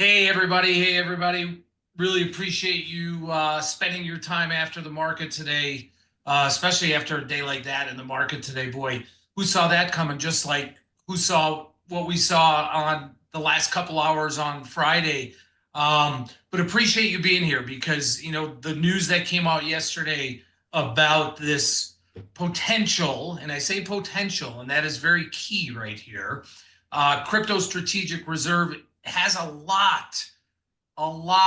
Hey everybody, hey everybody. Really appreciate you spending your time after the market today, especially after a day like that in the market today. Boy, who saw that coming? Just like who saw what we saw on the last couple hours on Friday. But appreciate you being here because, the news that came out yesterday about this potential, and I say potential, and that is very key right here. Crypto strategic reserve has a lot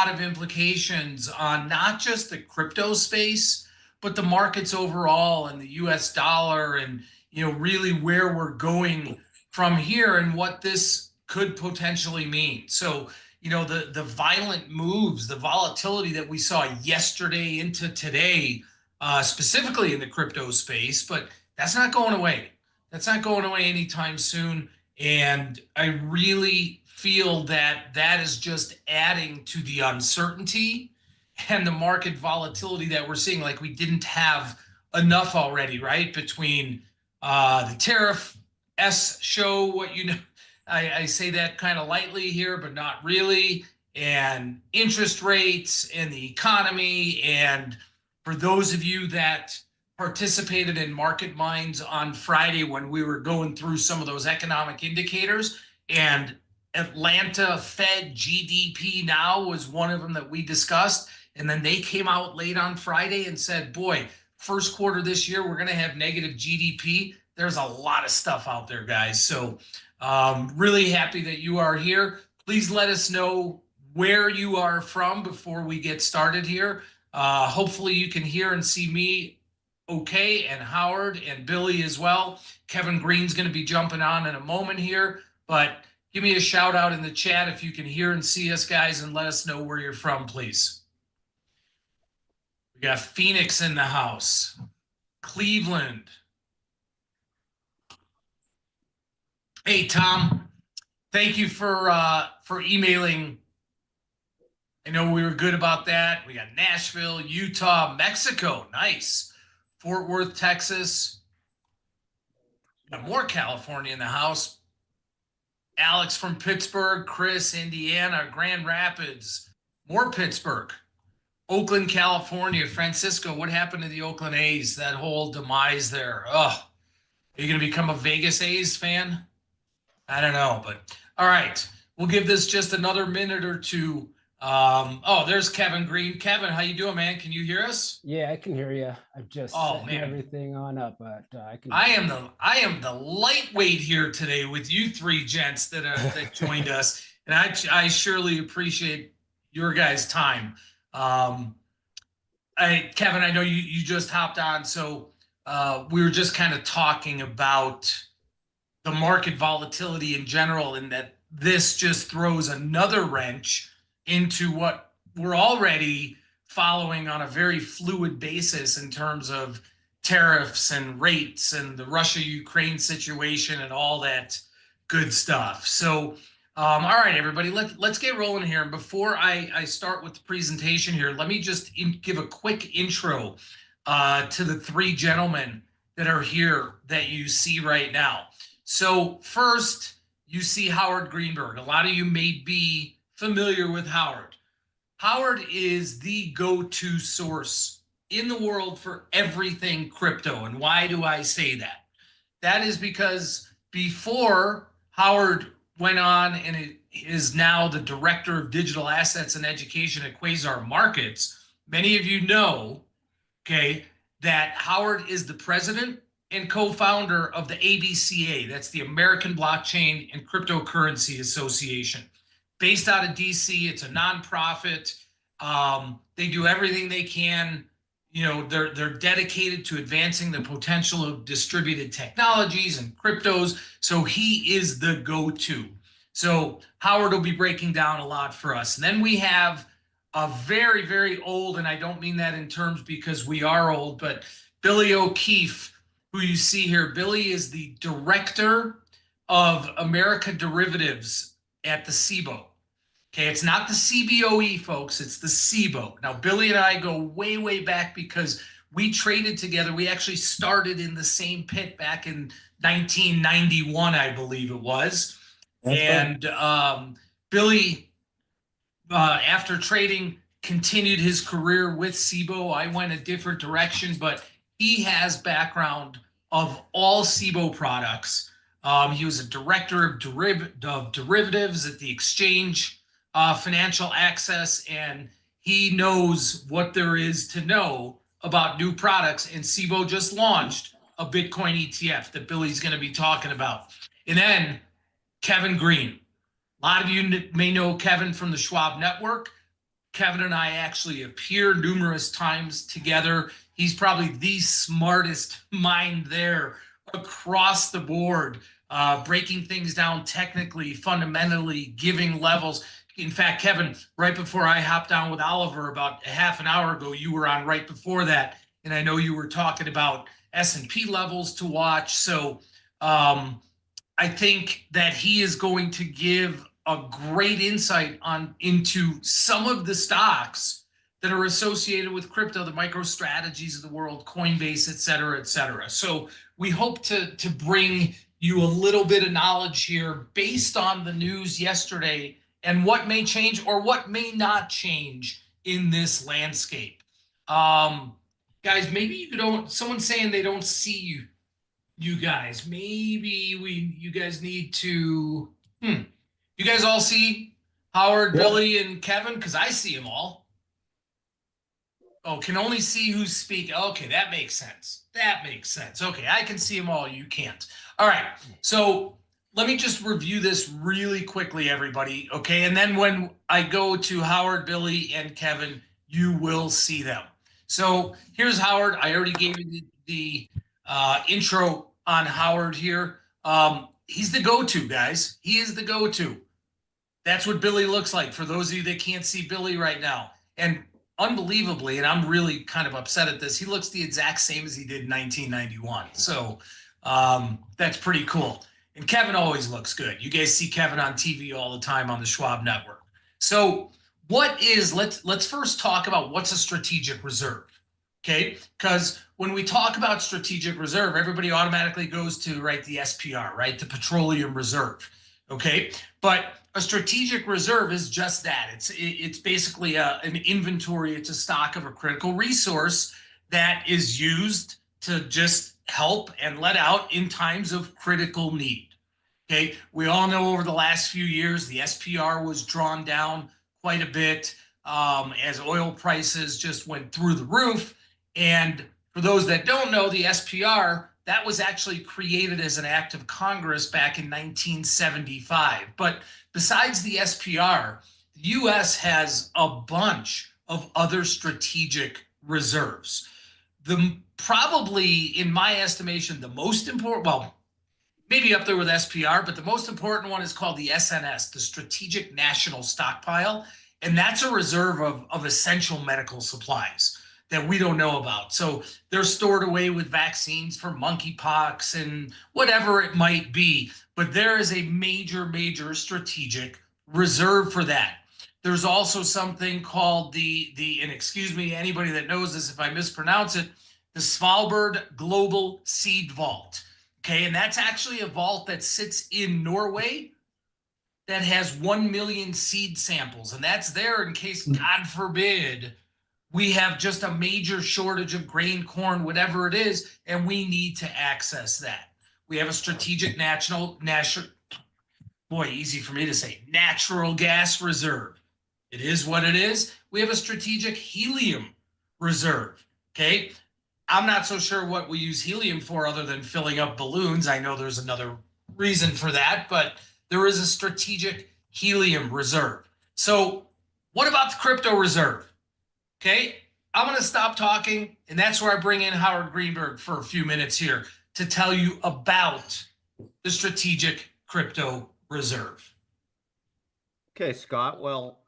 of implications on not just the crypto space, but the markets overall and the US dollar and really where we're going from here and what this could potentially mean. So, the violent moves, the volatility that we saw yesterday into today, specifically in the crypto space, but that's not going away. That's not going away anytime soon. And I really feel that that is just adding to the uncertainty and the market volatility that we're seeing. Like we didn't have enough already, right? Between the tariff S show, I say that kind of lightly here, but not really, and interest rates and the economy. And for those of you that participated in Market Minds on Friday when we were going through some of those economic indicators, and Atlanta Fed GDP now was one of them that we discussed. And then they came out late on Friday and said, boy, first quarter this year, we're going to have negative GDP. There's a lot of stuff out there, guys. So really happy that you are here. Please let us know where you are from before we get started here. Hopefully you can hear and see me okay, and Howard and Billy as well. Kevin Green's going to be jumping on in a moment here, but give me a shout out in the chat if you can hear and see us, guys, and let us know where you're from, please. We got Phoenix in the house, Cleveland. Hey, Tom, thank you for emailing. I know we were good about that. We got Nashville, Utah, Mexico. Nice. Fort Worth, Texas. We got more California in the house. Alex from Pittsburgh, Chris, Indiana, Grand Rapids, more Pittsburgh, Oakland, California, Francisco. What happened to the Oakland A's? That whole demise there. Oh, are you going to become a Vegas A's fan? I don't know, but all right. We'll give this just another minute or two. Oh, there's Kevin Green. Kevin, how you doing, man? Can you hear us? Yeah, I can hear you. I've just Oh setting man, everything on up, but I can I hear am the lightweight here today with you three gents that you. joined us, and I surely appreciate your guys' time. Um, Kevin, I know you just hopped on, so we were just kind of talking about the market volatility in general, and that this just throws another wrench into what we're already following on a very fluid basis in terms of tariffs and rates and the Russia-Ukraine situation and all that good stuff. So, all right, everybody, let's get rolling here. And before I start with the presentation here, let me just give a quick intro to the three gentlemen that are here that you see right now. So first, you see Howard Greenberg. A lot of you may be familiar with Howard. Howard is the go-to source in the world for everything crypto. And why do I say that? That is because before Howard went on and is now the director of digital assets and education at Quasar Markets, many of you know, okay, that Howard is the president and co-founder of the ABCA. That's the American Blockchain and Cryptocurrency Association. Based out of DC, it's a nonprofit. They do everything they can. They're dedicated to advancing the potential of distributed technologies and cryptos. So he is the go-to. So Howard will be breaking down a lot for us. And then we have a very, very old, and I don't mean that in terms because we are old, but Billy O'Keefe, who you see here. Billy is the director of America Derivatives at the SIBO. Okay, it's not the CBOE, folks. It's the SIBO. Now, Billy and I go way, way back because we traded together. We actually started in the same pit back in 1991, I believe it was. That's fun. And Billy after trading, continued his career with SIBO. I went a different direction, but he has background of all SIBO products. He was a director of derivatives at the exchange, financial access, and he knows what there is to know about new products. And SIBO just launched a Bitcoin ETF that Billy's going to be talking about. And then Kevin Green. A lot of you may know Kevin from the Schwab Network. Kevin and I actually appear numerous times together. He's probably the smartest mind there across the board, breaking things down technically, fundamentally, giving levels. In fact, Kevin, right before I hopped on with Oliver about a half an hour ago, you were on right before that, and I know you were talking about S&P levels to watch. So I think that he is going to give a great insight on into some of the stocks that are associated with crypto, the micro strategies of the world, Coinbase, et cetera, et cetera. So we hope to bring you a little bit of knowledge here based on the news yesterday and what may change or what may not change in this landscape. Guys, maybe you don't, someone's saying they don't see you guys. Maybe you guys need to, you guys all see Howard, Yeah. Billy, and Kevin? Because I see them all. Oh, can only see who's speaking. Okay, that makes sense. That makes sense. Okay, I can see them all. You can't. All right. So let me just review this really quickly, everybody. Okay. And then when I go to Howard, Billy, and Kevin, you will see them. So here's Howard. I already gave you the intro on Howard here. He's the go-to, guys. He is the go-to. That's what Billy looks like for those of you that can't see Billy right now. And unbelievably, and I'm really kind of upset at this, he looks the exact same as he did in 1991. So that's pretty cool. And Kevin always looks good. You guys see Kevin on TV all the time on the Schwab Network. So let's first talk about what's a strategic reserve. Okay, because when we talk about strategic reserve, everybody automatically goes to the SPR, right, the petroleum reserve. Okay, but a strategic reserve is just that. It's basically an inventory. It's a stock of a critical resource that is used to just help and let out in times of critical need. Okay, we all know over the last few years the SPR was drawn down quite a bit as oil prices just went through the roof. And for those that don't know, the SPR, that was actually created as an act of Congress back in 1975. But besides the SPR, the US has a bunch of other strategic reserves. The probably, in my estimation, the most important, well, maybe up there with SPR, but the most important one is called the SNS, the Strategic National Stockpile. And that's a reserve of essential medical supplies that we don't know about. So they're stored away with vaccines for monkeypox and whatever it might be. But there is a major, major strategic reserve for that. There's also something called and excuse me, anybody that knows this if I mispronounce it, the Svalbard Global Seed Vault. Okay, and that's actually a vault that sits in Norway that has 1 million seed samples. And that's there in case, God forbid, we have just a major shortage of grain, corn, whatever it is, and we need to access that. We have a strategic national, boy, easy for me to say, natural gas reserve. It is what it is. We have a strategic helium reserve. Okay, I'm not so sure what we use helium for other than filling up balloons. I know there's another reason for that, but there is a strategic helium reserve. So what about the crypto reserve? Okay, I'm going to stop talking, and that's where I bring in Howard Greenberg for a few minutes here to tell you about the strategic crypto reserve. Okay, Scott. Well,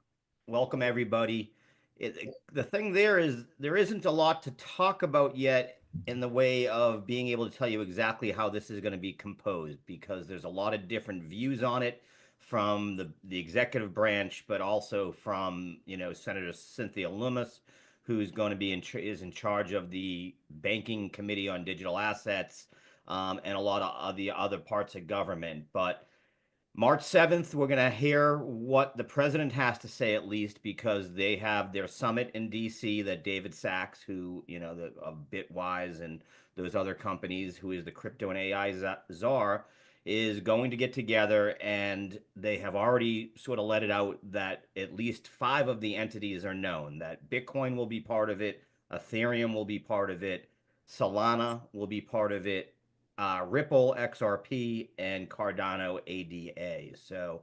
welcome everybody. The thing there is there isn't a lot to talk about yet in the way of being able to tell you exactly how this is going to be composed because there's a lot of different views on it from the executive branch, but also from Senator Cynthia Lummis, who's going to be is in charge of the Banking Committee on Digital Assets, and a lot of the other parts of government. But March 7th, we're going to hear what the president has to say, at least, because they have their summit in DC that David Sachs, who, of Bitwise and those other companies, who is the crypto and AI czar, is going to get together. And they have already sort of let it out that at least 5 of the entities are known, that Bitcoin will be part of it, Ethereum will be part of it, Solana will be part of it, Ripple XRP, and Cardano ADA. So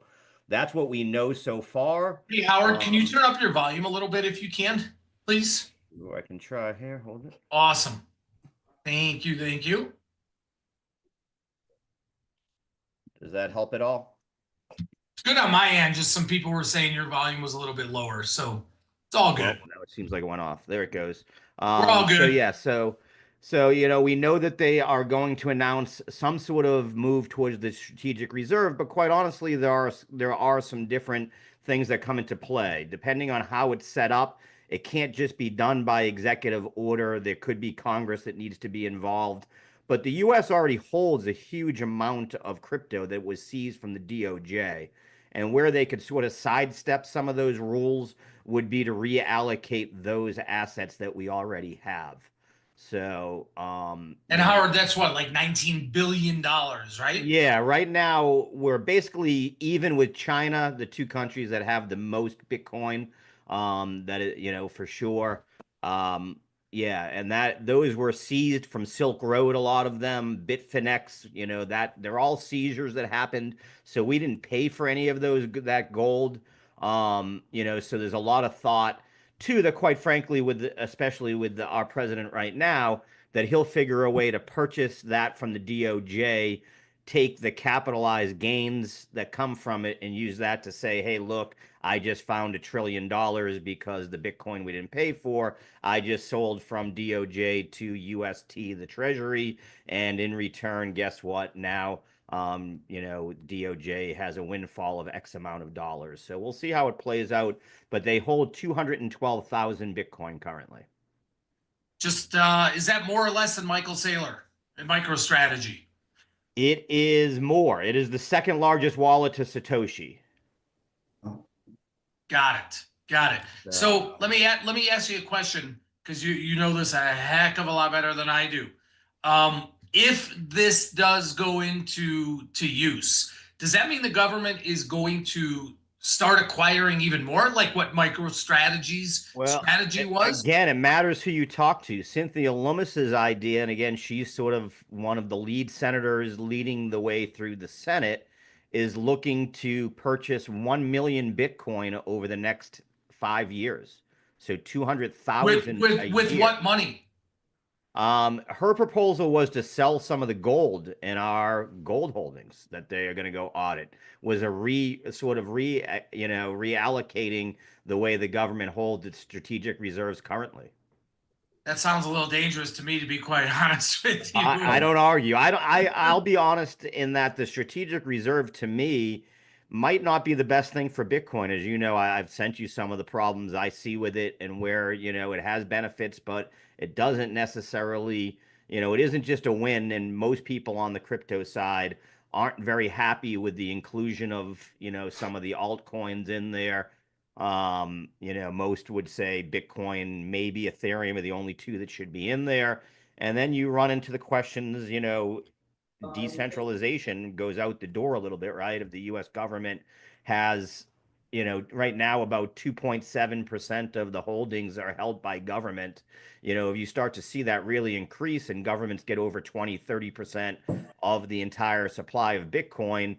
that's what we know so far. Hey, Howard, can you turn up your volume a little bit if you can, please? I can try here. Hold it. Awesome. Thank you. Thank you. Does that help at all? It's good on my end. Just some people were saying your volume was a little bit lower, so it's all good. Now it seems like it went off. There it goes. We're all good. So yeah, so we know that they are going to announce some sort of move towards the strategic reserve, but quite honestly, there are some different things that come into play depending on how it's set up. It can't just be done by executive order. There could be Congress that needs to be involved. But the US already holds a huge amount of crypto that was seized from the DOJ. And where they could sort of sidestep some of those rules would be to reallocate those assets that we already have. So, and Howard, that's what, like $19 billion, right? Yeah, right now we're basically even with China, the 2 countries that have the most Bitcoin, that is, for sure. Yeah, and those were seized from Silk Road, a lot of them, Bitfinex, that they're all seizures that happened. So we didn't pay for any of that gold. So there's a lot of thought too that, quite frankly, especially with our president right now, that he'll figure a way to purchase that from the DOJ, take the capitalized gains that come from it, and use that to say, hey, look, I just found $1 trillion because the Bitcoin we didn't pay for, I just sold from DOJ to UST, the Treasury, and in return, guess what? Now, DOJ has a windfall of X amount of dollars. So we'll see how it plays out, but they hold 212,000 Bitcoin currently. Just, is that more or less than Michael Saylor and MicroStrategy? It is more. It is the second largest wallet to Satoshi. Got it. Got it. So let me ask you a question, because you know this a heck of a lot better than I do. If this does go into use, does that mean the government is going to start acquiring even more, like what MicroStrategy's strategy was? Again, it matters who you talk to. Cynthia Lummis's idea, and again, she's sort of one of the lead senators leading the way through the Senate, is looking to purchase 1 million Bitcoin over the next 5 years. So 200,000 a with year. what money? Her proposal was to sell some of the gold in our gold holdings that they are going to go audit. Was reallocating the way the government holds its strategic reserves currently. That sounds a little dangerous to me, to be quite honest with you. I don't argue. I'll be honest in that the strategic reserve to me might not be the best thing for Bitcoin. As you know, I've sent you some of the problems I see with it and where, it has benefits, but it doesn't necessarily, it isn't just a win. And most people on the crypto side aren't very happy with the inclusion of, some of the altcoins in there. Most would say Bitcoin, maybe Ethereum are the only 2 that should be in there. And then you run into the questions, decentralization goes out the door a little bit, right? If the US government has, right now about 2.7% of the holdings are held by government. If you start to see that really increase and governments get over 20-30% of the entire supply of Bitcoin,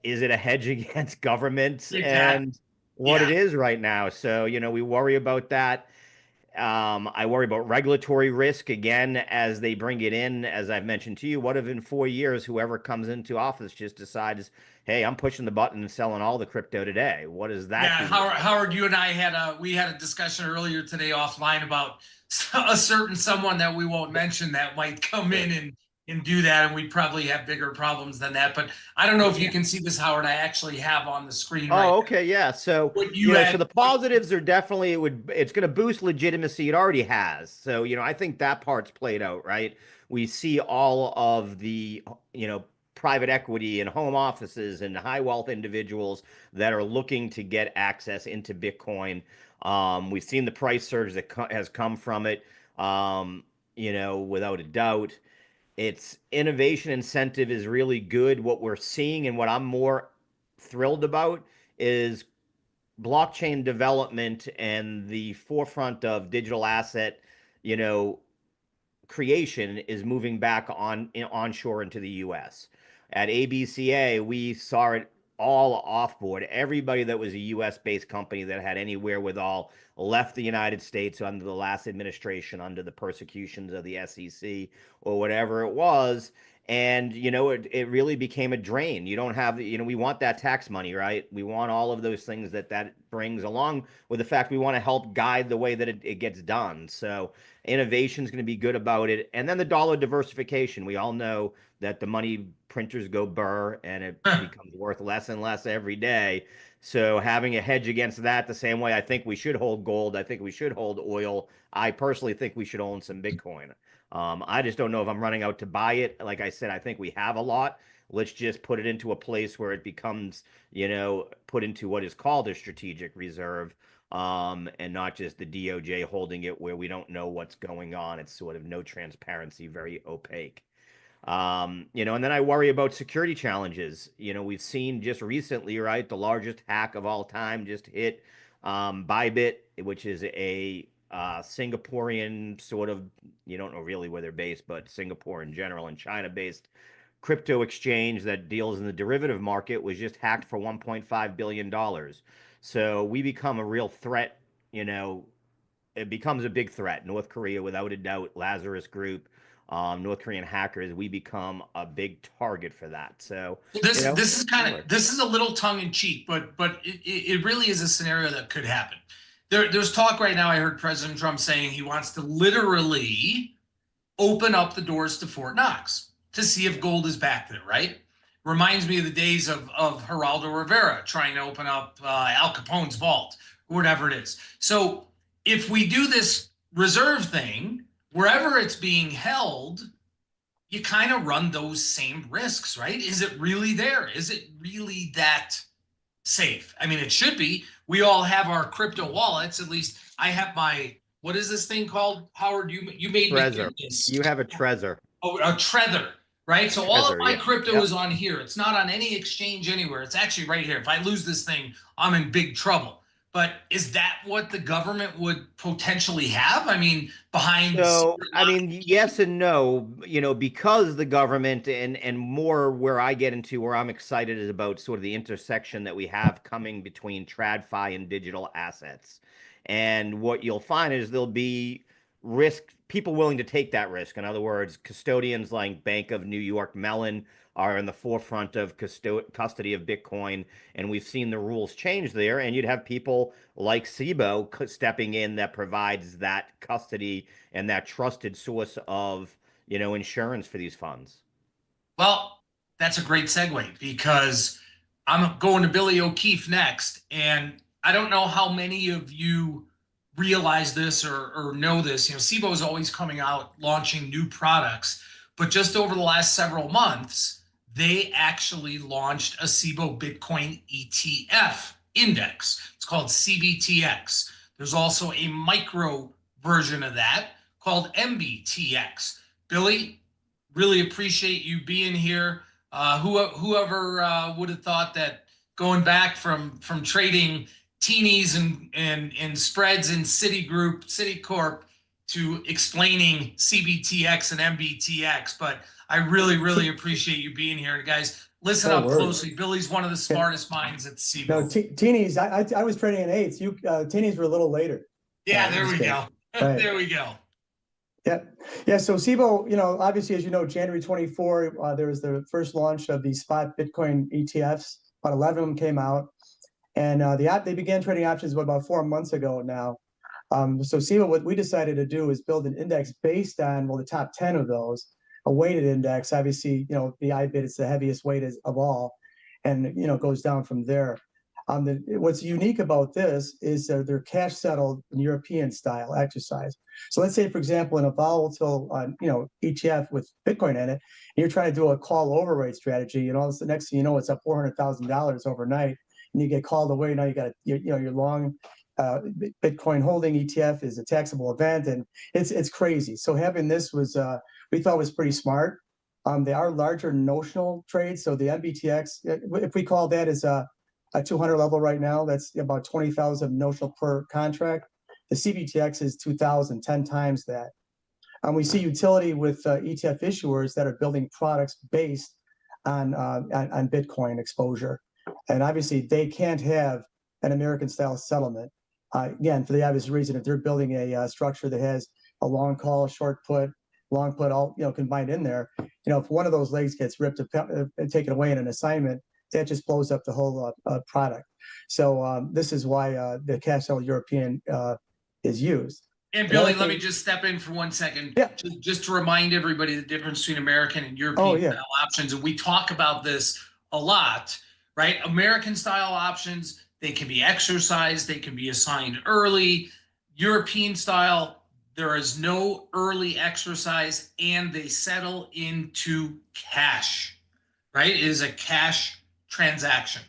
is it a hedge against governments and what it is right now? So, we worry about that. I worry about regulatory risk again as they bring it in. As I've mentioned to you, what if in 4 years, whoever comes into office just decides, hey, I'm pushing the button and selling all the crypto today? What is that? Yeah, Howard, you and I had a discussion earlier today offline about a certain someone that we won't mention that might come in and do that, and we'd probably have bigger problems than that. But I don't know if you can see this, Howard. I actually have on the screen right okay, yeah. So so the positives are definitely it's going to boost legitimacy. It already has. So I think that part's played out, right? We see all of the private equity and home offices and high wealth individuals that are looking to get access into Bitcoin. We've seen the price surge that has come from it, without a doubt. Its innovation incentive is really good. What we're seeing and what I'm more thrilled about is blockchain development and the forefront of digital asset, you know, creation is moving back onshore into the U.S. At ABCA, we saw it all offboard. Everybody that was a U.S. based company that had any wherewithal left the United States under the last administration, under the persecutions of the SEC or whatever it was. And, it really became a drain. You don't have, we want that tax money, right? We want all of those things that brings, along with the fact we want to help guide the way that it gets done. So innovation is going to be good about it. And then the dollar diversification. We all know that the money printers go burr and it becomes worth less and less every day. So having a hedge against that, the same way I think we should hold gold, I think we should hold oil. I personally think we should own some Bitcoin. I just don't know if I'm running out to buy it. Like I said, I think we have a lot. Let's just put it into a place where it becomes, put into what is called a strategic reserve, and not just the DOJ holding it where we don't know what's going on. It's sort of no transparency, very opaque. And then I worry about security challenges. We've seen just recently, right, the largest hack of all time just hit Bybit, which is a Singaporean sort of, you don't know really where they're based, but Singapore in general and China-based crypto exchange that deals in the derivative market was just hacked for $1.5 billion. So we become a real threat, it becomes a big threat. North Korea, without a doubt, Lazarus Group, North Korean hackers, we become a big target for that. So this is a little tongue in cheek, but it really is a scenario that could happen. There's talk right now. I heard President Trump saying he wants to literally open up the doors to Fort Knox to see if gold is back there, right? Reminds me of the days of Geraldo Rivera trying to open up Al Capone's vault, or whatever it is. So if we do this reserve thing, wherever it's being held, you kind of run those same risks, right? Is it really there? Is it really that safe? I mean, it should be. We all have our crypto wallets. At least I have my, what is this thing called? Howard, you made me get this. You have a Trezor. Oh, a Trezor, right? So all of my crypto Yep. is on here. It's not on any exchange anywhere. It's actually right here. If I lose this thing, I'm in big trouble. But is that what the government would potentially have? I mean, behind. So, I mean, yes and no, because the government and more where I get into where I'm excited is about sort of the intersection that we have coming between TradFi and digital assets. And what you'll find is there'll be people willing to take that risk. In other words, custodians like Bank of New York Mellon are in the forefront of custody of Bitcoin, and we've seen the rules change there. And you'd have people like SIBO stepping in that provides that custody and that trusted source of, insurance for these funds. Well, that's a great segue because I'm going to Billy O'Keefe next, and I don't know how many of you realize this or know this. SIBO is always coming out launching new products, but just over the last several months, they actually launched a SIBO Bitcoin ETF index. It's called CBTX. There's also a micro version of that called MBTX. Billy, really appreciate you being here. Whoever would have thought that going back from trading teenies and spreads in Citicorp to explaining CBTX and MBTX, but I really appreciate you being here. And guys, listen up closely. Billy's one of the smartest minds at SIBO. No, teenies, I was trading in eights. Teenies were a little later. Yeah, there we go. Right. There we go. Yeah. So SIBO, obviously, as you know, January 24, there was the first launch of the spot Bitcoin ETFs. About 11 of them came out, and they began trading options about 4 months ago now. So SIBO, what we decided to do is build an index based on the top 10 of those, a weighted index. Obviously, the IBIT is the heaviest weight of all, and it goes down from there. What's unique about this is they're cash settled European style exercise. So let's say, for example, in a volatile, ETF with Bitcoin in it, and you're trying to do a call overrate strategy, and all this, the next thing you know, it's up $400,000 overnight, and you get called away. Now you got your long Bitcoin holding ETF is a taxable event, and it's crazy. So having this was we thought was pretty smart. They are larger notional trades, so the MBTX, if we call that as a 200 level right now, that's about 20,000 notional per contract. The CBTX is 2,000, 10 times that. We see utility with ETF issuers that are building products based on Bitcoin exposure. And obviously they can't have an American style settlement. Again, for the obvious reason, if they're building a structure that has a long call, short put, long put, all combined in there, if one of those legs gets ripped and taken away in an assignment, that just blows up the whole product. So this is why the cash settled European is used. And Billy, let me just step in for 1 second. Yeah. Just to remind everybody the difference between American and European style options. And we talk about this a lot, right? American style options, they can be exercised, they can be assigned early. European style, there is no early exercise and they settle into cash, right? It is a cash transaction.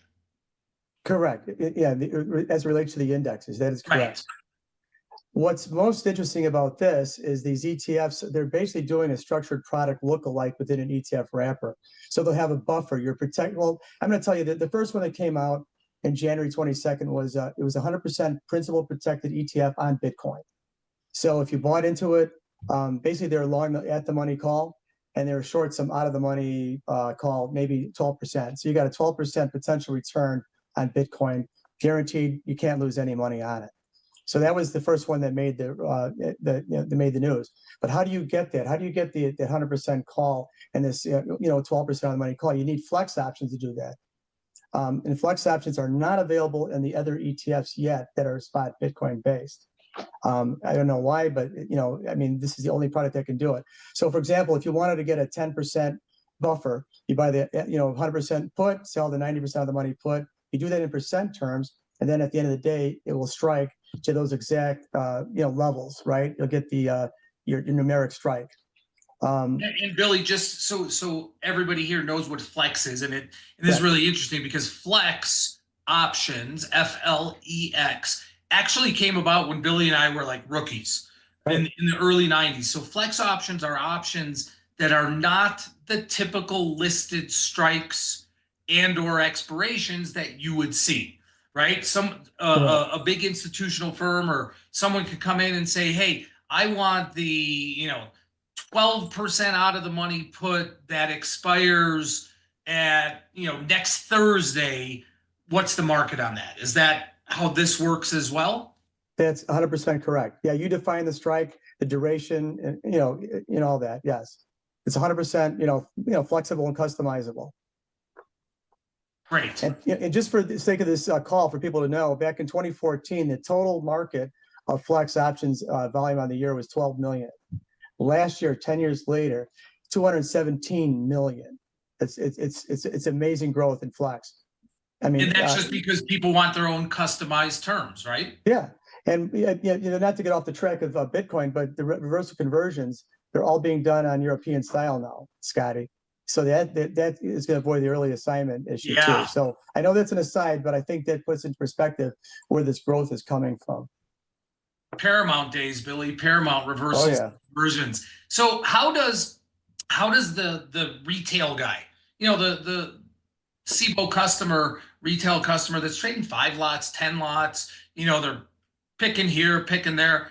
Correct. As it relates to the indexes, that is correct. Right. What's most interesting about this is these ETFs, they're basically doing a structured product lookalike within an ETF wrapper. So they'll have a buffer. Well, I'm going to tell you that the first one that came out in January 22nd was it was 100% principal protected ETF on Bitcoin. So if you bought into it, basically they're long at the money call, and they're short some out of the money call, maybe 12%. So you got a 12% potential return on Bitcoin, guaranteed. You can't lose any money on it. So that was the first one that made made the news. But how do you get that? How do you get the 100% call and this 12% on the money call? You need flex options to do that. And flex options are not available in the other ETFs yet that are spot Bitcoin based. I don't know why, but this is the only product that can do it. So for example, if you wanted to get a 10% buffer, you buy the 100% put, sell the 90% of the money put. You do that in percent terms, and then at the end of the day, it will strike to those exact levels, right? You'll get the your numeric strike. And Billy, just so everybody here knows what flex is, and this is really interesting because flex options, FLEX, actually came about when Billy and I were like rookies in the early 90s. So flex options are options that are not the typical listed strikes and or expirations that you would see, right? A big institutional firm or someone could come in and say, hey, I want the 12% out of the money put that expires at next Thursday. What's the market on that? Is that how this works as well? That's 100% correct. Yeah, you define the strike, the duration, and all that. Yes, it's 100% flexible and customizable. Great. And just for the sake of this call, for people to know, back in 2014, the total market of flex options volume on the year was 12 million. Last year, 10 years later, 217 million. It's amazing growth in flex. And that's just because people want their own customized terms, right? Yeah, and not to get off the track of Bitcoin, but the reversal conversions, they're all being done on European style now, Scotty. So that is going to avoid the early assignment issue too. So I know that's an aside, but I think that puts into perspective where this growth is coming from. Paramount days, Billy. Paramount reversals, conversions. So how does the retail guy, the SIBO retail customer that's trading 5 lots, 10 lots, they're picking here, picking there.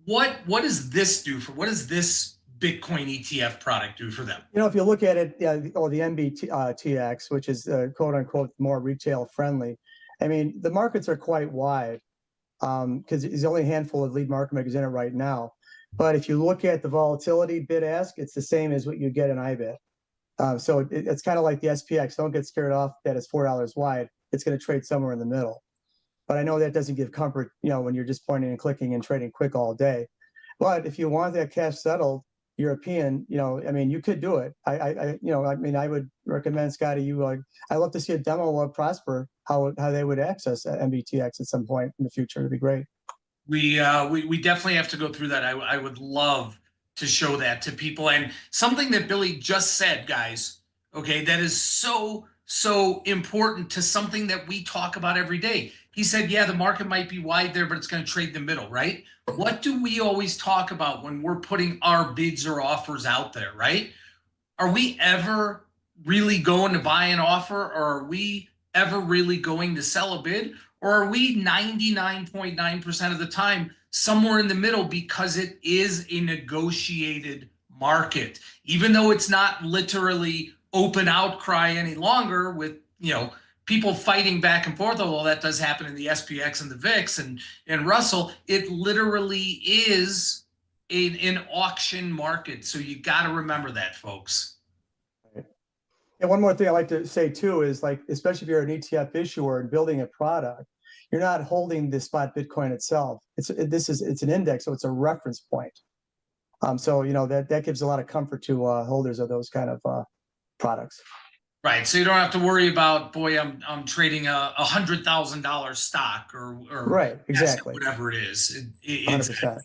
What does this do what does this Bitcoin ETF product do for them? If you look at it, the MBTX, which is quote unquote more retail friendly. I mean, the markets are quite wide because there's only a handful of lead market makers in it right now. But if you look at the volatility bid ask, it's the same as what you get in IBIT. So it's kind of like the SPX. Don't get scared off that it's $4 wide. It's going to trade somewhere in the middle. But I know that doesn't give comfort, when you're just pointing and clicking and trading quick all day. But if you want that cash settled, European, I mean, you could do it. I mean, I would recommend, Scotty, I'd love to see a demo of Prosper, how they would access MBTX at some point in the future. It'd be great. We definitely have to go through that. I would love to show that to people. And something that Billy just said, guys, okay, that is so important to something that we talk about every day. He said, yeah, the market might be wide there, but it's going to trade the middle, right? What do we always talk about when we're putting our bids or offers out there, right? Are we ever really going to buy an offer, or are we ever really going to sell a bid? Or are we 99.9% of the time somewhere in the middle, because it is a negotiated market, even though it's not literally open outcry any longer with, people fighting back and forth, although that does happen in the SPX and the VIX and Russell. It literally is an auction market. So you got to remember that, folks. And one more thing I'd like to say too is, like, especially if you're an ETF issuer and building a product, you're not holding the spot Bitcoin itself. It's an index, so it's a reference point. So that gives a lot of comfort to holders of those kind of products. Right. So you don't have to worry about, boy, I'm trading a $100,000 stock or right, exactly, whatever it is. 100%.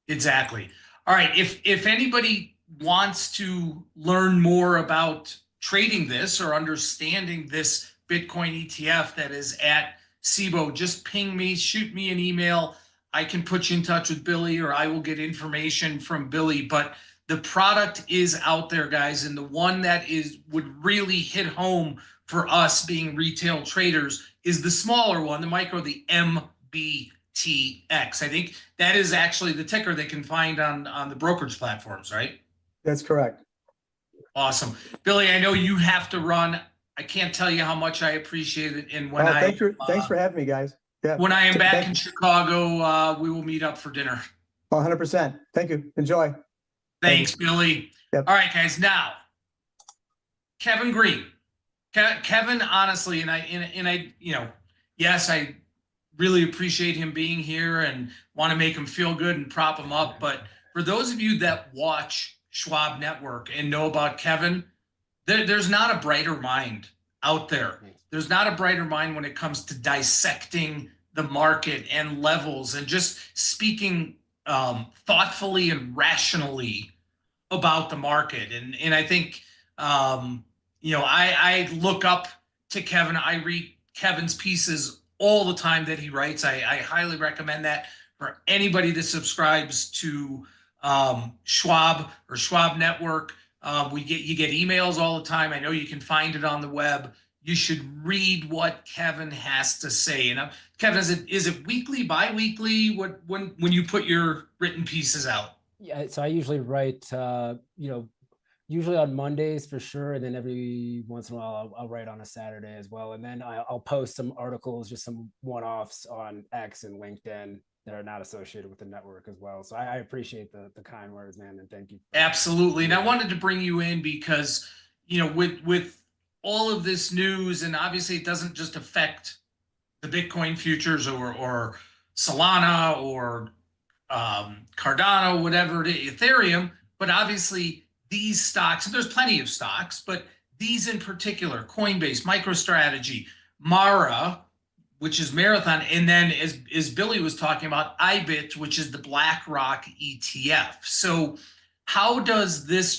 Exactly. All right. If anybody wants to learn more about trading this or understanding this Bitcoin ETF that is at SIBO, just ping me, shoot me an email. I can put you in touch with Billy, or I will get information from Billy. But the product is out there, guys, and the one that would really hit home for us being retail traders is the smaller one, the micro, the MBTX. I think that is actually the ticker they can find on the brokerage platforms, right? That's correct. Awesome. Billy, I know you have to run. I can't tell you how much I appreciate it. And when thanks for having me, guys. Yeah. When I am back in Chicago, we will meet up for dinner. 100%. Thank you. Enjoy. Thanks, Billy. Yep. All right, guys. Now, Kevin Green. Kevin, honestly, and I, yes, I really appreciate him being here and want to make him feel good and prop him up. But for those of you that watch Schwab Network and know about Kevin, there's not a brighter mind out there. There's not a brighter mind when it comes to dissecting the market and levels and just speaking thoughtfully and rationally about the market. And I think, I look up to Kevin. I read Kevin's pieces all the time that he writes. I highly recommend that for anybody that subscribes to Schwab or Schwab Network. You get emails all the time. I know you can find it on the web. You should read what Kevin has to say. And Kevin, is it weekly, bi-weekly? When you put your written pieces out? Yeah, so I usually write, usually on Mondays for sure, and then every once in a while I'll write on a Saturday as well. And then I'll post some articles, just some one-offs on X and LinkedIn that are not associated with the network as well. So I appreciate the kind words, man, and thank you. Absolutely. And I wanted to bring you in because, with all of this news, and obviously it doesn't just affect the Bitcoin futures or Solana or Cardano, whatever it is, Ethereum, but obviously these stocks, and there's plenty of stocks, but these in particular, Coinbase, MicroStrategy, Mara, which is Marathon, and then as Billy was talking about, IBIT, which is the BlackRock ETF. So how does this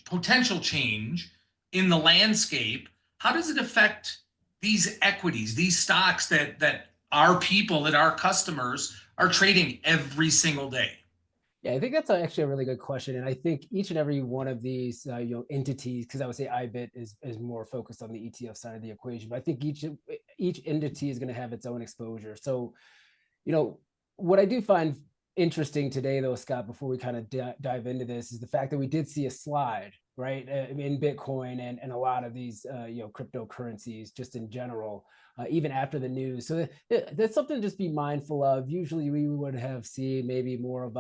potential change in the landscape, how does it affect these equities, these stocks that our people, that our customers are trading every single day? Yeah, I think that's actually a really good question. And I think each and every one of these entities, because I would say IBIT is more focused on the ETF side of the equation, but I think each entity is going to have its own exposure. So, what I do find interesting today, though, Scott, before we kind of dive into this, is the fact that we did see a slide, right? In Bitcoin and a lot of these, cryptocurrencies just in general, even after the news. So that's something to just be mindful of. Usually we would have seen maybe more of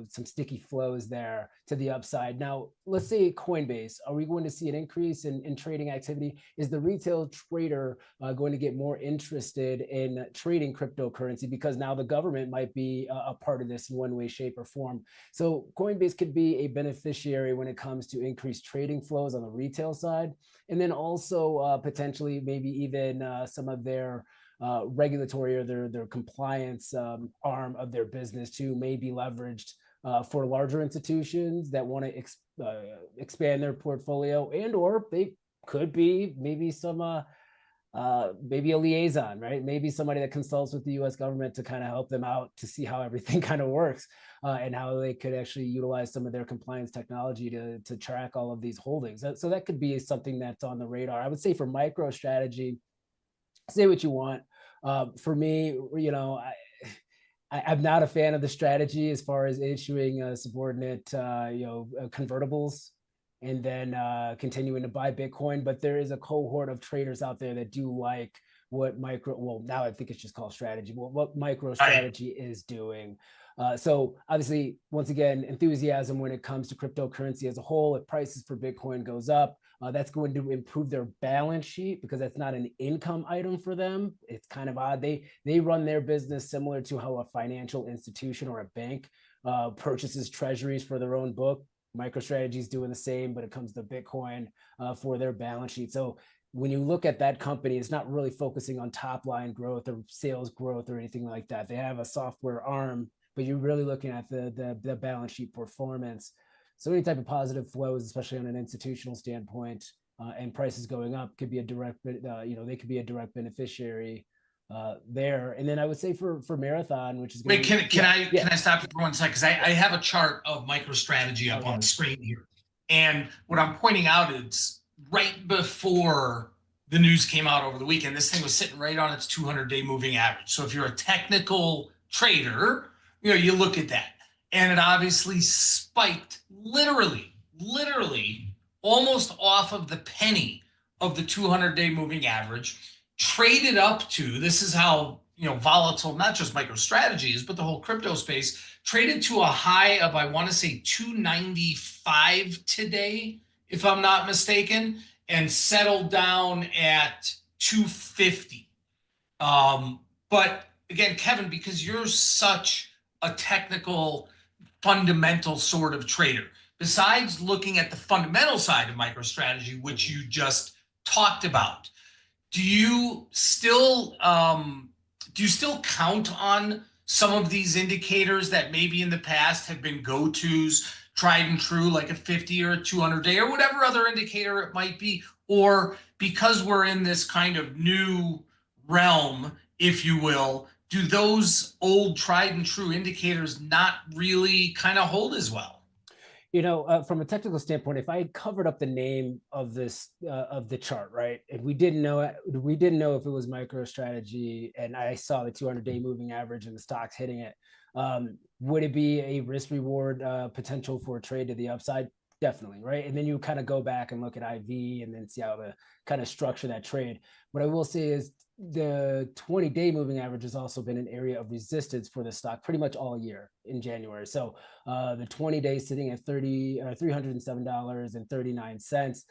some sticky flows there to the upside. Now, let's say Coinbase, are we going to see an increase in trading activity? Is the retail trader going to get more interested in trading cryptocurrency because now the government might be a part of this in one way, shape, or form? So Coinbase could be a beneficiary when it comes to increased trading flows on the retail side. And then also potentially maybe even some of their regulatory or their compliance arm of their business too may be leveraged for larger institutions that want to expand their portfolio, and or they could be maybe some maybe a liaison, right? Maybe somebody that consults with the U.S. government to kind of help them out to see how everything kind of works and how they could actually utilize some of their compliance technology to track all of these holdings. So that could be something that's on the radar. I would say for MicroStrategy, say what you want. For me, I'm not a fan of the strategy as far as issuing subordinate, convertibles and then continuing to buy Bitcoin. But there is a cohort of traders out there that do like what now I think it's just called strategy, what MicroStrategy is doing. So obviously, once again, enthusiasm when it comes to cryptocurrency as a whole. If prices for Bitcoin goes up, that's going to improve their balance sheet because that's not an income item for them. It's kind of odd. They run their business similar to how a financial institution or a bank purchases treasuries for their own book. MicroStrategy is doing the same, but it comes to Bitcoin for their balance sheet. So when you look at that company, it's not really focusing on top line growth or sales growth or anything like that. They have a software arm, but you're really looking at the balance sheet performance. So any type of positive flows, especially on an institutional standpoint, and prices going up could be a direct, they could be a direct beneficiary there. And then I would say for Marathon, which is wait, can I stop you for 1 second? Because I have a chart of MicroStrategy up on the screen here, and what I'm pointing out is right before the news came out over the weekend, this thing was sitting right on its 200-day moving average. So if you're a technical trader, you look at that, and it obviously spiked literally almost off of the penny of the 200-day moving average, traded up to, this is how volatile not just MicroStrategy is, but the whole crypto space, traded to a high of, I want to say 295 today, if I'm not mistaken, and settled down at 250. But again, Kevin, because you're such a technical, fundamental sort of trader, besides looking at the fundamental side of MicroStrategy, which you just talked about, do you still count on some of these indicators that maybe in the past have been go-tos, tried and true, like a 50 or a 200-day or whatever other indicator it might be? Or because we're in this kind of new realm, if you will, do those old tried and true indicators not really kind of hold as well? From a technical standpoint, if I had covered up the name of this of the chart, right, and we didn't know if it was MicroStrategy, and I saw the 200-day moving average and the stocks hitting it, would it be a risk reward potential for a trade to the upside? Definitely, right? And then you kind of go back and look at IV and then see how to kind of structure that trade. What I will say is the 20-day moving average has also been an area of resistance for the stock pretty much all year in January. So the 20-day sitting at $307.39.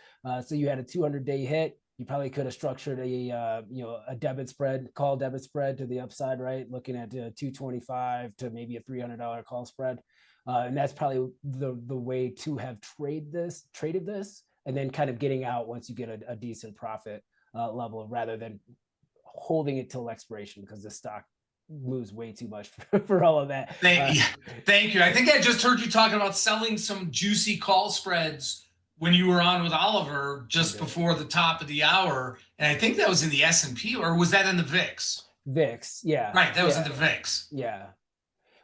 So you had a 200-day hit. You probably could have structured a debit spread, call debit spread to the upside, right? Looking at 225 to maybe a $300 call spread. And that's probably the way to have traded this, and then kind of getting out once you get a decent profit level, rather than holding it till expiration, because the stock moves way too much for all of that. Thank you. I think I just heard you talking about selling some juicy call spreads when you were on with Oliver just before the top of the hour, and I think that was in the S&P, or was that in the VIX? VIX, yeah. Right, that was in the VIX. Yeah.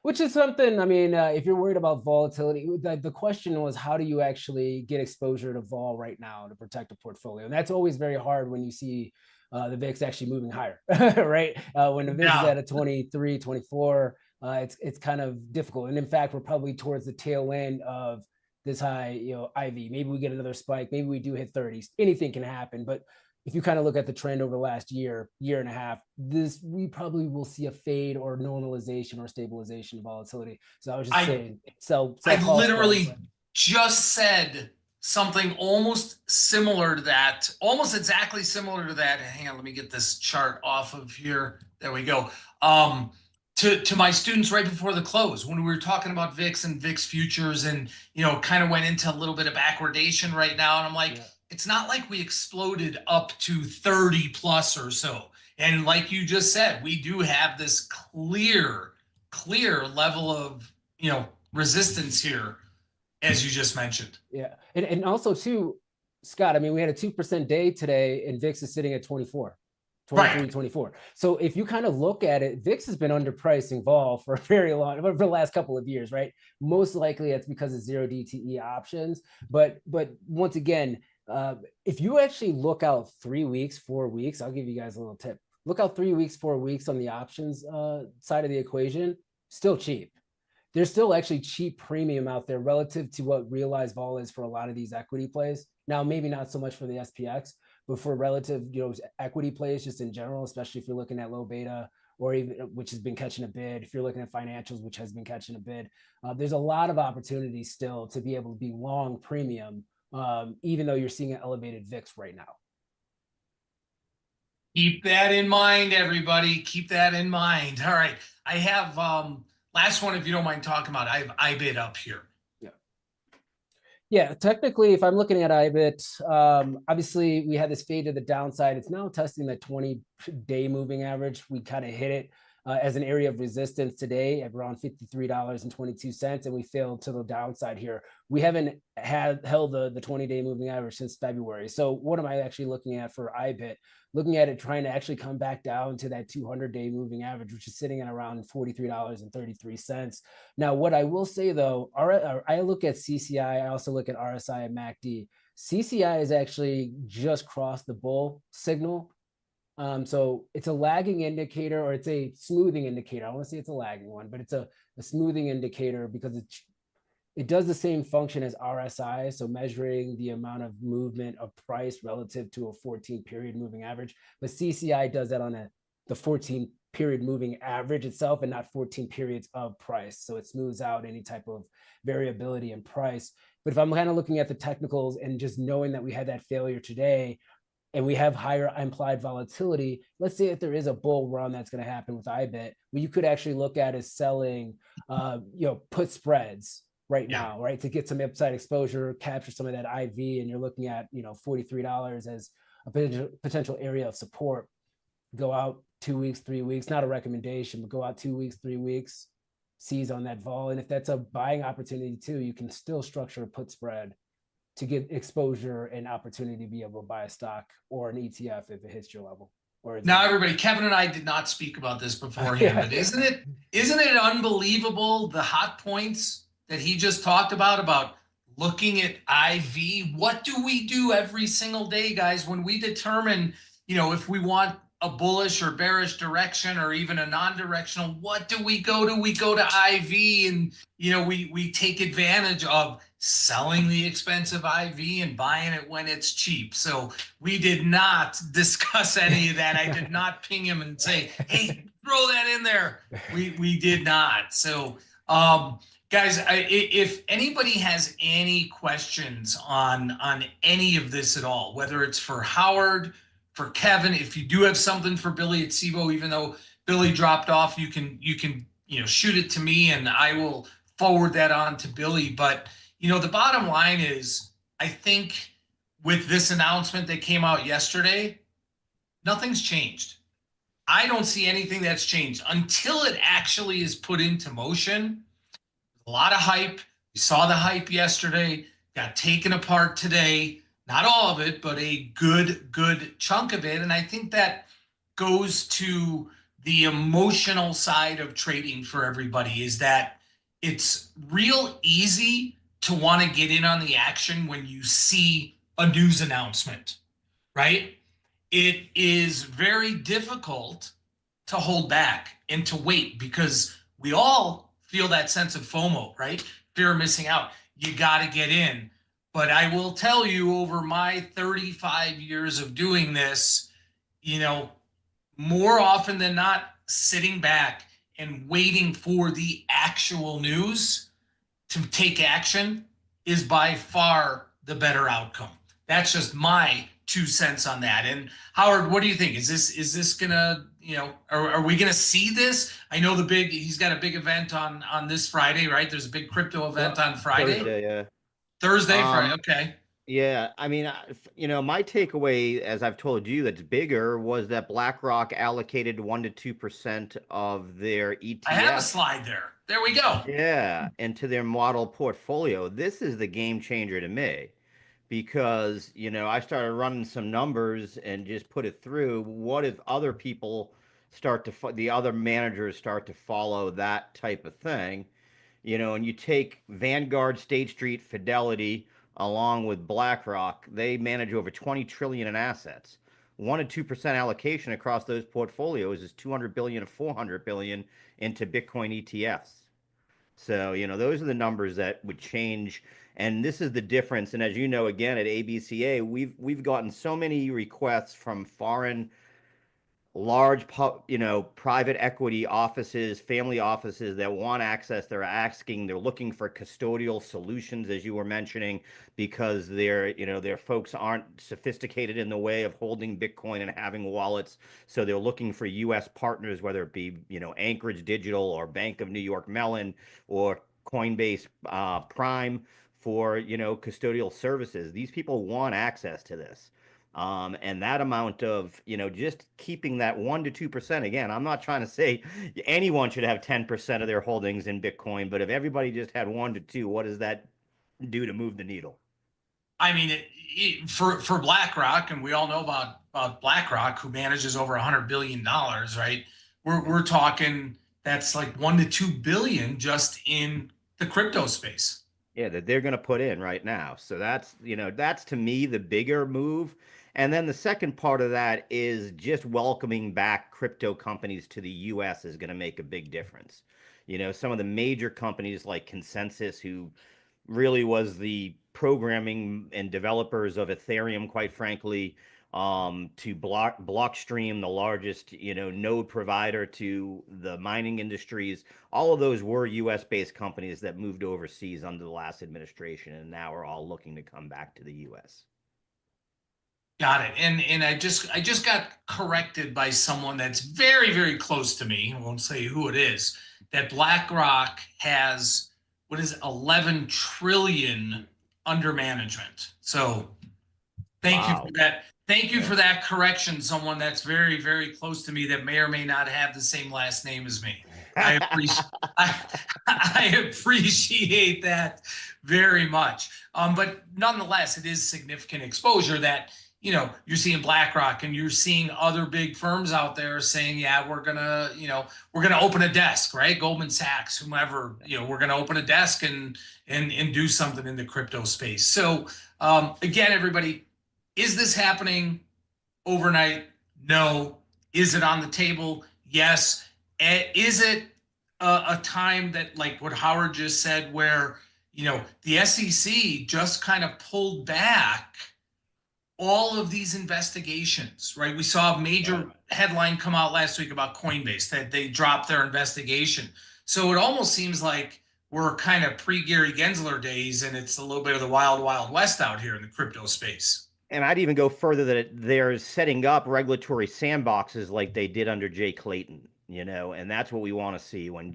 Which is something, I mean, if you're worried about volatility, the question was, how do you actually get exposure to vol right now to protect a portfolio? And that's always very hard when you see the VIX actually moving higher, right? When the VIX is at a 23, 24, it's kind of difficult. And in fact, we're probably towards the tail end of this high, IV. Maybe we get another spike. Maybe we do hit 30s. Anything can happen. But if you kind of look at the trend over the last year and a half, we probably will see a fade or normalization or stabilization of volatility. So I was just saying, sell I call literally spreads. just said something almost similar to that, almost exactly similar to that. Hang on, let me get this chart off of here. There we go. To my students right before the close, when we were talking about VIX and VIX futures, and kind of went into a little bit of backwardation right now, and I'm like, Yeah. it's not like we exploded up to 30 plus or so. And like you just said, we do have this clear level of resistance here, as you just mentioned. Yeah. And also too, Scott, I mean, we had a 2% day today and VIX is sitting at 24, 23, Right. 24. So if you kind of look at it, VIX has been underpricing vol for a very long, for the last couple of years, right? Most likely it's because of 0 DTE options. But once again, if you actually look out 3 weeks, 4 weeks, I'll give you guys a little tip. Look out 3 weeks, 4 weeks on the options side of the equation, still cheap. There's still actually cheap premium out there relative to what realized vol is for a lot of these equity plays. Now, maybe not so much for the SPX, but for relative, equity plays just in general, especially if you're looking at low beta or even which has been catching a bid. If you're looking at financials, which has been catching a bid, there's a lot of opportunities still to be able to be long premium, even though you're seeing an elevated VIX right now. Keep that in mind, everybody. Keep that in mind. All right. I have last one, if you don't mind talking about, I have IBIT up here. Yeah, technically, if I'm looking at IBIT, obviously we had this fade to the downside. It's now testing the 20-day moving average. We kind of hit it as an area of resistance today at around $53.22, and we failed to the downside here. We haven't held the 20-day moving average since February. So what am I actually looking at for IBIT? Looking at it trying to actually come back down to that 200-day moving average, which is sitting at around $43.33. Now, what I will say though, I look at CCI, I also look at RSI and MACD. CCI is actually just crossed the bull signal. So it's a lagging indicator, or it's a smoothing indicator. I want to say it's a lagging one, but it's a smoothing indicator because it does the same function as RSI, so measuring the amount of movement of price relative to a 14-period moving average. But CCI does that on the 14-period moving average itself and not 14 periods of price. So it smooths out any type of variability in price. But if I'm kind of looking at the technicals and just knowing that we had that failure today, and we have higher implied volatility, let's say if there is a bull run that's going to happen with IBIT, what you could actually look at is selling, put spreads right now, right? To get some upside exposure, capture some of that IV, and you're looking at, $43 as a potential area of support. Go out 2 weeks, 3 weeks, not a recommendation, but go out 2 weeks, 3 weeks, seize on that vol. And if that's a buying opportunity too, you can still structure a put spread to get exposure and opportunity to be able to buy a stock or an ETF if it hits your level. Now, everybody, Kevin and I did not speak about this beforehand, but isn't it unbelievable the hot points that he just talked about looking at IV? What do we do every single day, guys, when we determine, if we want a bullish or bearish direction or even a non-directional? What do we go to? We go to IV, and we take advantage of selling the expensive IV and buying it when it's cheap. So we did not discuss any of that. I did not ping him and say, hey, throw that in there. We did not. So guys, if anybody has any questions on any of this at all, whether it's for Howard, for Kevin, if you do have something for Billy at SIBO, even though Billy dropped off, you can shoot it to me and I will forward that on to Billy. But the bottom line is, I think with this announcement that came out yesterday, nothing's changed. I don't see anything that's changed until it actually is put into motion. A lot of hype. We saw the hype yesterday, got taken apart today. Not all of it, but a good chunk of it. And I think that goes to the emotional side of trading for everybody, is that it's real easy to want to get in on the action when you see a news announcement, right? It is very difficult to hold back and to wait, because we all feel that sense of FOMO, right? Fear of missing out. you got to get in. But I will tell you, over my 35 years of doing this, you know, more often than not, sitting back and waiting for the actual news to take action is by far the better outcome. That's just my 2 cents on that. And Howard, what do you think? Is this gonna, are we gonna see this? I know he's got a big event on this Friday, right? There's a big crypto event on Friday. Thursday, yeah. Thursday, Friday. Okay. Yeah, I mean, my takeaway, as I've told you, that's bigger, was that BlackRock allocated 1 to 2% of their I have a ETF, slide there. There we go. yeah, into their model portfolio. This is the game changer to me because, I started running some numbers and just put it through. What if other people the other managers start to follow that type of thing? And you take Vanguard, State Street, Fidelity, along with BlackRock, they manage over 20 trillion in assets. 1 to 2% allocation across those portfolios is 200 billion to 400 billion into Bitcoin ETFs. So, those are the numbers that would change. And this is the difference. And as you know, again, at ABCA, we've gotten so many requests from foreign large private equity offices, family offices that want access. They're looking for custodial solutions, as you were mentioning, because their folks aren't sophisticated in the way of holding Bitcoin and having wallets. So they're looking for US partners, whether it be Anchorage Digital or Bank of New York Mellon or Coinbase Prime for custodial services. These people want access to this. And that amount of, just keeping that 1 to 2%. Again, I'm not trying to say anyone should have 10% of their holdings in Bitcoin, but if everybody just had 1 to 2, what does that do to move the needle? I mean, for BlackRock, and we all know about BlackRock, who manages over $100 billion, right? We're talking that's like 1 to 2 billion just in the crypto space. Yeah, that they're going to put in right now. So that's to me the bigger move. And then the second part of that is just welcoming back crypto companies to the US is going to make a big difference. Some of the major companies like Consensus, who really was the programming and developers of Ethereum, quite frankly, to Blockstream, the largest, node provider to the mining industries. All of those were US based companies that moved overseas under the last administration and now are all looking to come back to the US. Got it. And I just got corrected by someone that's very, very close to me. I won't say who it is, that BlackRock has, what is it, 11 trillion under management. So thank you for that. Thank you for that correction, someone that's very, very close to me that may or may not have the same last name as me. I appreciate I appreciate that very much. But nonetheless, it is significant exposure that you're seeing BlackRock and you're seeing other big firms out there saying, yeah, we're gonna open a desk, right? Goldman Sachs, whomever, we're gonna open a desk and do something in the crypto space. So again, everybody, is this happening overnight? No. Is it on the table? Yes. Is it a time that, like what Howard just said, where the SEC just kind of pulled back all of these investigations, right? We saw a major headline come out last week about Coinbase that they dropped their investigation. So it almost seems like we're kind of pre-Gary Gensler days, and it's a little bit of the wild, wild west out here in the crypto space. And I'd even go further that they're setting up regulatory sandboxes like they did under Jay Clayton, and that's what we want to see when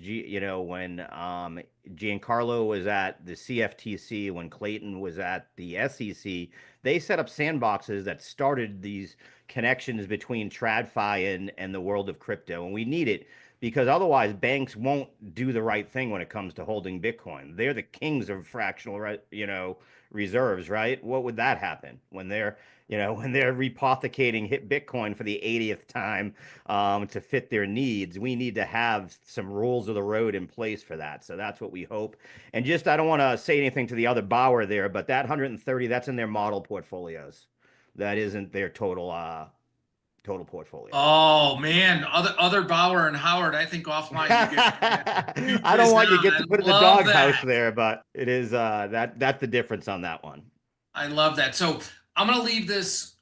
Giancarlo was at the CFTC, when Clayton was at the SEC, they set up sandboxes that started these connections between TradFi and the world of crypto, and we need it because otherwise banks won't do the right thing when it comes to holding Bitcoin. They're the kings of fractional, reserves, right? What would that happen when they're repothecating hit Bitcoin for the 80th time to fit their needs? We need to have some rules of the road in place for that. So that's what we hope. And just, I don't want to say anything to the other Bauer there, but that 130, that's in their model portfolios. That isn't their total total portfolio. Oh man, other Bauer and Howard, I think offline you get I don't want you to get I to put in the love doghouse that. there, but it is that's the difference on that one. I love that. So I'm gonna leave this,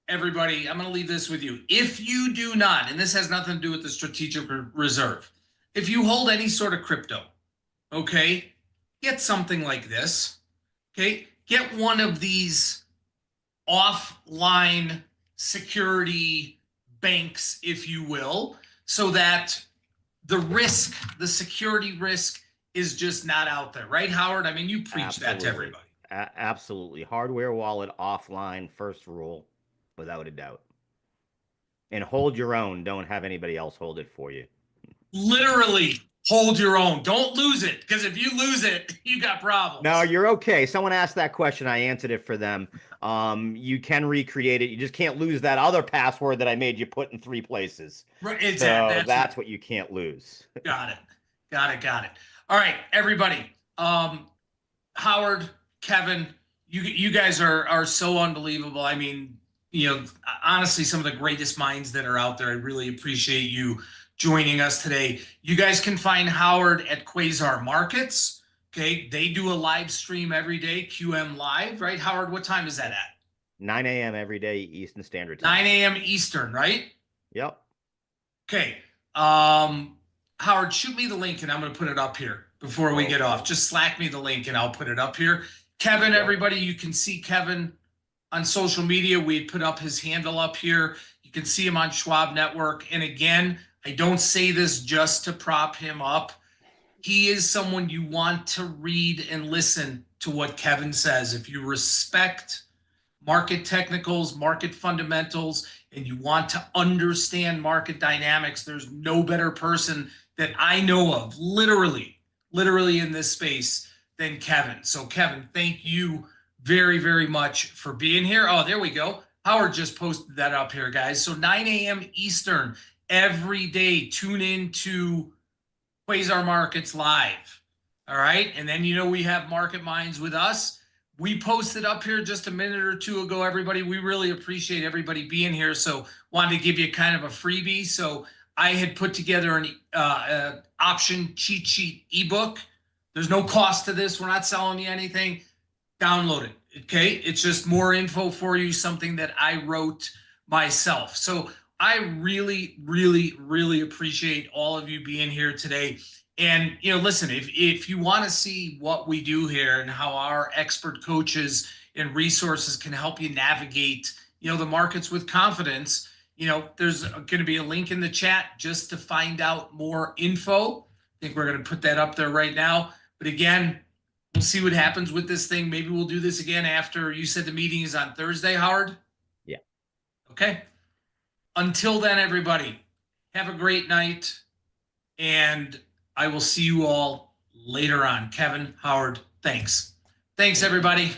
everybody. I'm gonna leave this with you. If you do not, and this has nothing to do with the strategic reserve, if you hold any sort of crypto, okay, get something like this. Okay, get one of these offline security banks, if you will, so that the risk, the security risk is just not out there, right, Howard? I mean, you preach that to everybody. Absolutely. Hardware wallet offline, first rule, without a doubt. And hold your own. Don't have anybody else hold it for you. Literally hold your own. Don't lose it, because if you lose it, you got problems. No, you're okay. Someone asked that question. I answered it for them. You can recreate it. You just can't lose that other password that I made you put in 3 places. Right, So that's what you can't lose. Got it. Got it. All right, everybody. Howard, Kevin, you guys are so unbelievable. I mean, honestly, some of the greatest minds that are out there. I really appreciate you joining us today. You guys can find Howard at Quasar Markets. Okay, they do a live stream every day, QM Live, right? Howard, what time is that at? 9 a.m. every day, Eastern Standard Time. 9 a.m. Eastern, right? Yep. Okay. Howard, shoot me the link and I'm going to put it up here before we get off. Just slack me the link and I'll put it up here. Kevin, everybody, you can see Kevin on social media. We put up his handle up here. You can see him on Schwab Network. And again, I don't say this just to prop him up. He is someone you want to read and listen to what Kevin says. If you respect market technicals, market fundamentals, and you want to understand market dynamics, there's no better person that I know of, literally in this space than Kevin. So Kevin, thank you very, very much for being here. Oh, there we go. Howard just posted that up here, guys. So 9 a.m. Eastern every day. Tune in to Quasar Markets Live. All right. And then, we have Market Minds with us. We posted up here just a minute or two ago, everybody. We really appreciate everybody being here. So wanted to give you kind of a freebie. So I had put together an option cheat sheet ebook. There's no cost to this. We're not selling you anything. Download it. Okay. It's just more info for you, something that I wrote myself. So I really, really, really appreciate all of you being here today. And, listen, if you want to see what we do here and how our expert coaches and resources can help you navigate, the markets with confidence, there's going to be a link in the chat just to find out more info. I think we're going to put that up there right now. But again, we'll see what happens with this thing. Maybe we'll do this again after you said the meeting is on Thursday, Howard? Yeah. Okay. Until then, everybody, have a great night. And I will see you all later on. Kevin, Howard, thanks. Thanks, everybody.